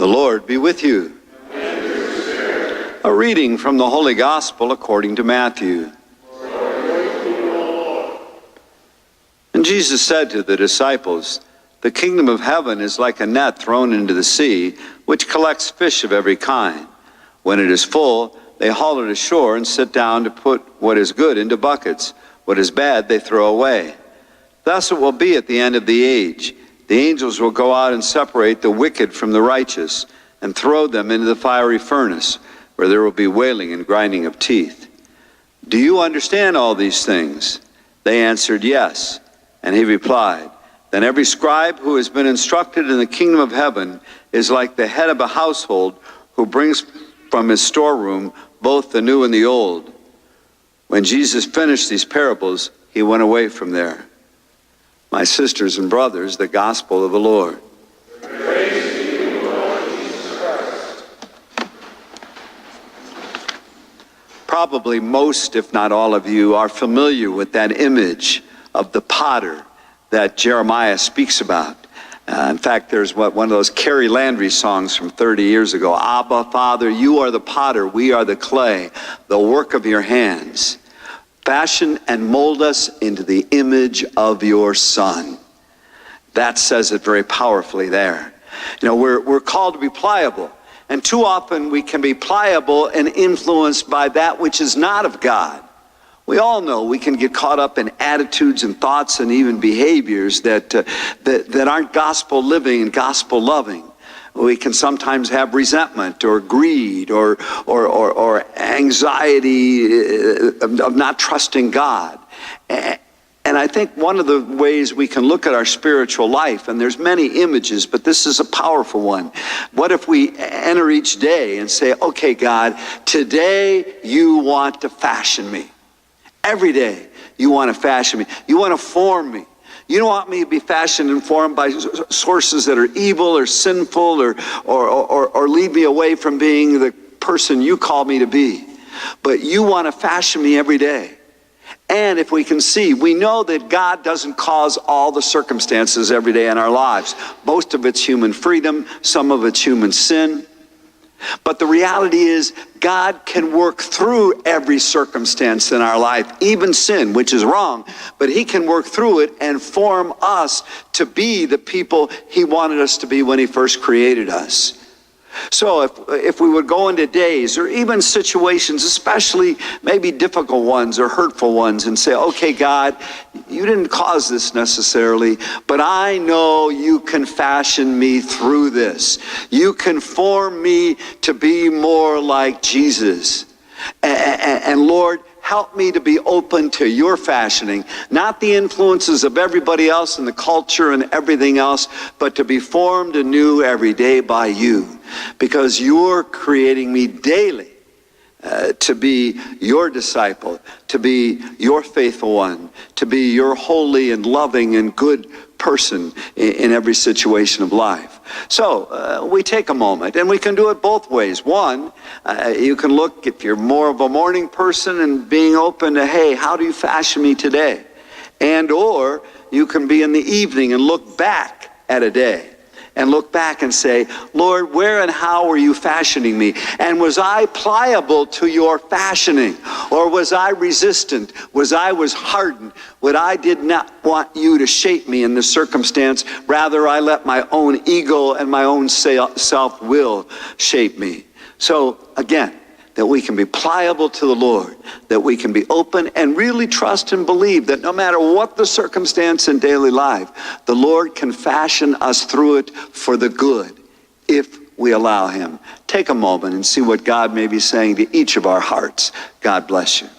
The Lord be with you. And with your spirit. A reading from the Holy Gospel according to Matthew. And Jesus said to the disciples, "The kingdom of heaven is like a net thrown into the sea, which collects fish of every kind. When it is full, they haul it ashore and sit down to put what is good into buckets. What is bad they throw away. Thus it will be at the end of the age. The angels will go out and separate the wicked from the righteous and throw them into the fiery furnace, where there will be wailing and grinding of teeth." "Do you understand all these things?" They answered, "Yes." And he replied, "Then every scribe who has been instructed in the kingdom of heaven is like the head of a household who brings from his storeroom both the new and the old." When Jesus finished these parables, he went away from there. My sisters and brothers, the gospel of the Lord. Praise to you, Lord Jesus Christ. Probably most, if not all of you, are familiar with that image of the potter that Jeremiah speaks about. In fact, there's one of those Carrie Landry songs from 30 years ago. "Abba, Father, you are the potter, we are the clay, the work of your hands. Fashion and mold us into the image of your Son." That says it very powerfully there. You know, we're called to be pliable. And too often we can be pliable and influenced by that which is not of God. We all know we can get caught up in attitudes and thoughts and even behaviors that aren't gospel living and gospel loving. We can sometimes have resentment or greed or anxiety of not trusting God. And I think one of the ways we can look at our spiritual life, and there's many images, but this is a powerful one. What if we enter each day and say, "Okay, God, today you want to fashion me. Every day you want to fashion me. You want to form me. You don't want me to be fashioned and formed by sources that are evil or sinful or lead me away from being the person you call me to be. But you want to fashion me every day." And if we can see, we know that God doesn't cause all the circumstances every day in our lives. Most of it's human freedom, some of it's human sin. But the reality is, God can work through every circumstance in our life, even sin, which is wrong, but he can work through it and form us to be the people he wanted us to be when he first created us. So if we would go into days or even situations, especially maybe difficult ones or hurtful ones, and say, "Okay, God, you didn't cause this necessarily, but I know you can fashion me through this. You can form me to be more like Jesus. And Lord, help me to be open to your fashioning, not the influences of everybody else in the culture and everything else, but to be formed anew every day by you, because you're creating me daily to be your disciple, to be your faithful one, to be your holy and loving and good person in every situation of life." So we take a moment, and we can do it both ways. One, you can look, if you're more of a morning person, and being open to, "Hey, how do you fashion me today?" And or you can be in the evening and look back at a day and look back and say, "Lord, where and how were you fashioning me? And was I pliable to your fashioning? Or was I resistant? Was hardened? What I did not want you to shape me in this circumstance. Rather, I let my own ego and my own self-will shape me." So again, that we can be pliable to the Lord, that we can be open and really trust and believe that no matter what the circumstance in daily life, the Lord can fashion us through it for the good if we allow him. Take a moment and see what God may be saying to each of our hearts. God bless you.